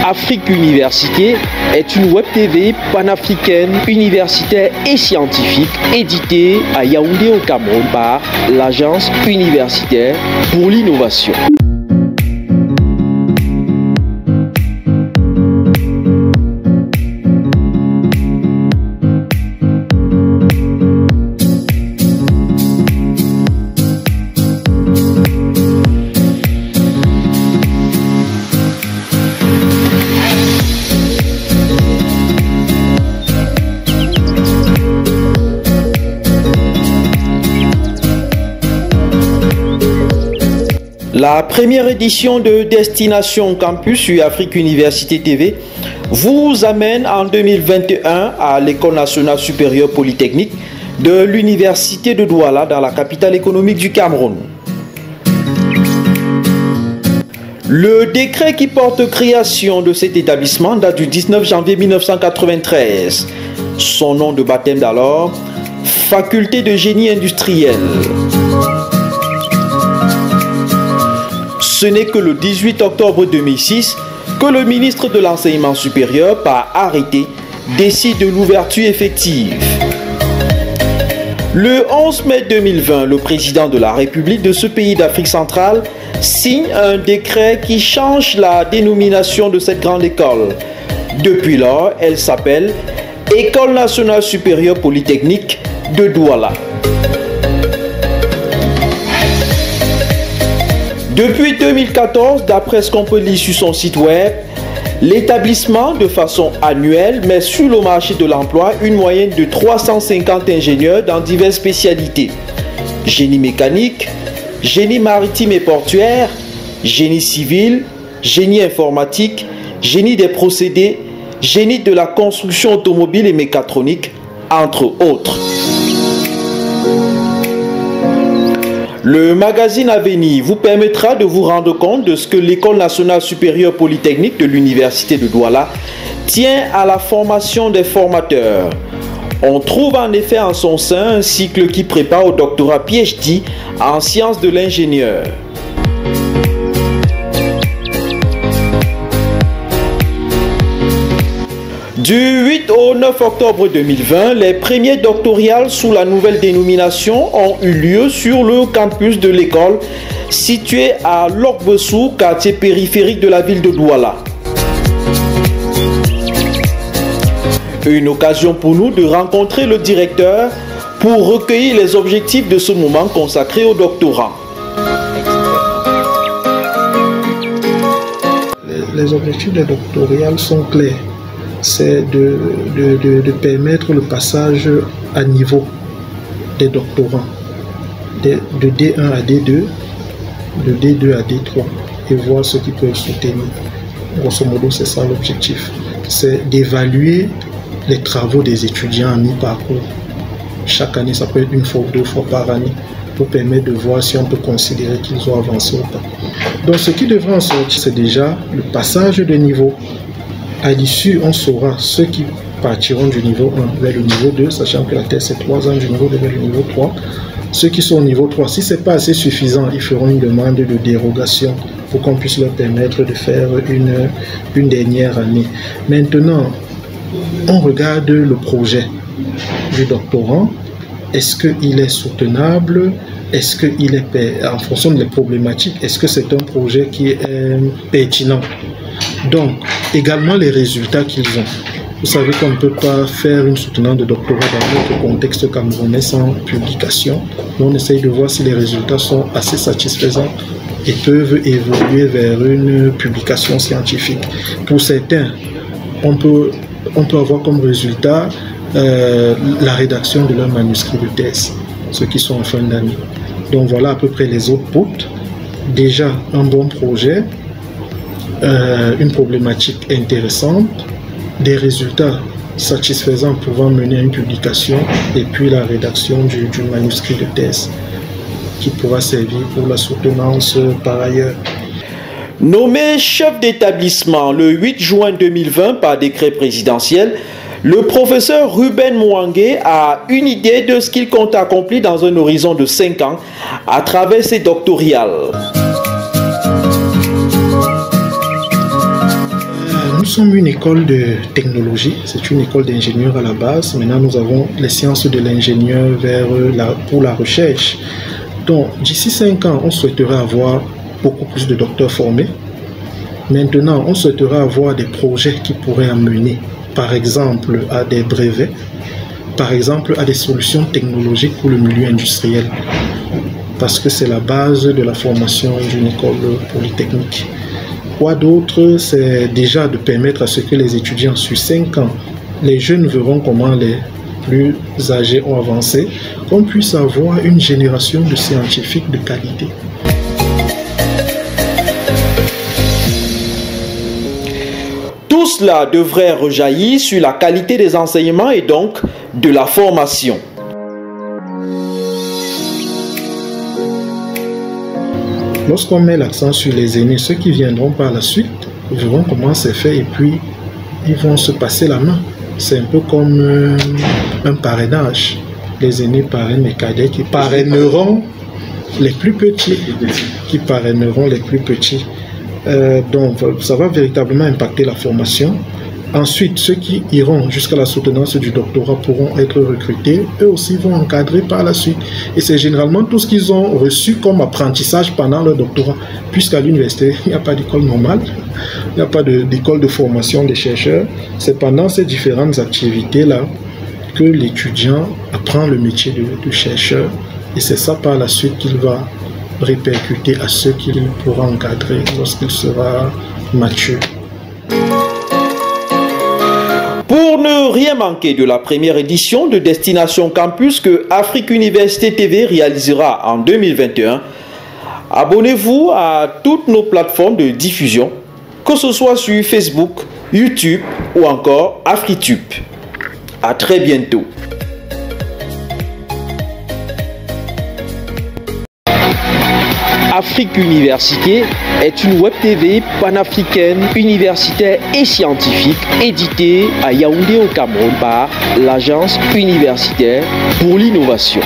Afrique Université est une web TV panafricaine, universitaire et scientifique éditée à Yaoundé au Cameroun par l'Agence universitaire pour l'innovation. La première édition de Destination Campus sur Afrique Université TV vous amène en 2021 à l'École nationale supérieure polytechnique de l'Université de Douala dans la capitale économique du Cameroun. Le décret qui porte création de cet établissement date du 19 janvier 1993. Son nom de baptême d'alors, Faculté de génie industriel. Ce n'est que le 18 octobre 2006 que le ministre de l'Enseignement supérieur, par arrêté, décide de l'ouverture effective. Le 11 mai 2020, le président de la République de ce pays d'Afrique centrale signe un décret qui change la dénomination de cette grande école. Depuis lors, elle s'appelle École nationale supérieure polytechnique de Douala. Depuis 2014, d'après ce qu'on peut lire sur son site web, l'établissement, de façon annuelle, met sur le marché de l'emploi une moyenne de 350 ingénieurs dans diverses spécialités. Génie mécanique, génie maritime et portuaire, génie civil, génie informatique, génie des procédés, génie de la construction automobile et mécatronique, entre autres. Le magazine Avenir vous permettra de vous rendre compte de ce que l'École nationale supérieure polytechnique de l'Université de Douala tient à la formation des formateurs. On trouve en effet en son sein un cycle qui prépare au doctorat PhD en sciences de l'ingénieur. Du 8 au 9 octobre 2020, les premiers doctorales sous la nouvelle dénomination ont eu lieu sur le campus de l'école situé à Lokbessou, quartier périphérique de la ville de Douala. Une occasion pour nous de rencontrer le directeur pour recueillir les objectifs de ce moment consacré au doctorat. Les objectifs des doctorales sont clairs. C'est de permettre le passage à niveau des doctorants, de D1 à D2, de D2 à D3, et voir ce qu'ils peuvent soutenir. Grosso modo, c'est ça l'objectif. C'est d'évaluer les travaux des étudiants en mi-parcours. Chaque année, ça peut être une fois ou deux fois par année, pour permettre de voir si on peut considérer qu'ils ont avancé ou pas. Donc, ce qui devrait en sortir, c'est déjà le passage de niveau. À l'issue, on saura ceux qui partiront du niveau 1 vers le niveau 2, sachant que la thèse c'est 3 ans, du niveau 2 vers le niveau 3. Ceux qui sont au niveau 3, si ce n'est pas assez suffisant, ils feront une demande de dérogation pour qu'on puisse leur permettre de faire une dernière année. Maintenant, on regarde le projet du doctorant. Est-ce qu'il est soutenable? Est-ce qu'il est, en fonction des problématiques, est-ce que c'est un projet qui est pertinent? Donc, également les résultats qu'ils ont. Vous savez qu'on ne peut pas faire une soutenance de doctorat dans notre contexte camerounais sans publication. Donc, on essaye de voir si les résultats sont assez satisfaisants et peuvent évoluer vers une publication scientifique. Pour certains, on peut avoir comme résultat la rédaction de leur manuscrit de thèse, ceux qui sont en fin d'année. Donc, voilà à peu près les autres routes. Déjà, un bon projet. Une problématique intéressante, des résultats satisfaisants pouvant mener à une publication et puis la rédaction du manuscrit de thèse qui pourra servir pour la soutenance par ailleurs. Nommé chef d'établissement le 8 juin 2020 par décret présidentiel, le professeur Ruben Mouangé a une idée de ce qu'il compte accomplir dans un horizon de 5 ans à travers ses doctorales. nous sommes une école de technologie, c'est une école d'ingénieurs à la base. Maintenant, nous avons les sciences de l'ingénieur pour la recherche. Donc, d'ici 5 ans, on souhaiterait avoir beaucoup plus de docteurs formés. Maintenant, on souhaiterait avoir des projets qui pourraient amener, par exemple, à des brevets, par exemple, à des solutions technologiques pour le milieu industriel, parce que c'est la base de la formation d'une école polytechnique. Quoi d'autre, c'est déjà de permettre à ce que les étudiants, sur 5 ans, les jeunes verront comment les plus âgés ont avancé, qu'on puisse avoir une génération de scientifiques de qualité. Tout cela devrait rejaillir sur la qualité des enseignements et donc de la formation. Lorsqu'on met l'accent sur les aînés, ceux qui viendront par la suite verront comment c'est fait et puis ils vont se passer la main. C'est un peu comme un parrainage. Les aînés parrainent les cadets qui parraineront les plus petits. Donc ça va véritablement impacter la formation. Ensuite, ceux qui iront jusqu'à la soutenance du doctorat pourront être recrutés. Eux aussi vont encadrer par la suite. Et c'est généralement tout ce qu'ils ont reçu comme apprentissage pendant leur doctorat. Puisqu'à l'université, il n'y a pas d'école normale, il n'y a pas d'école de formation des chercheurs. C'est pendant ces différentes activités-là que l'étudiant apprend le métier de chercheur. Et c'est ça par la suite qu'il va répercuter à ceux qu'il pourra encadrer lorsqu'il sera mature. Pour ne rien manquer de la première édition de Destination Campus que Afrique Université TV réalisera en 2021, abonnez-vous à toutes nos plateformes de diffusion, que ce soit sur Facebook, YouTube ou encore AfriTube. À très bientôt. Afrique Université est une web TV panafricaine, universitaire et scientifique éditée à Yaoundé au Cameroun par l'Agence universitaire pour l'innovation.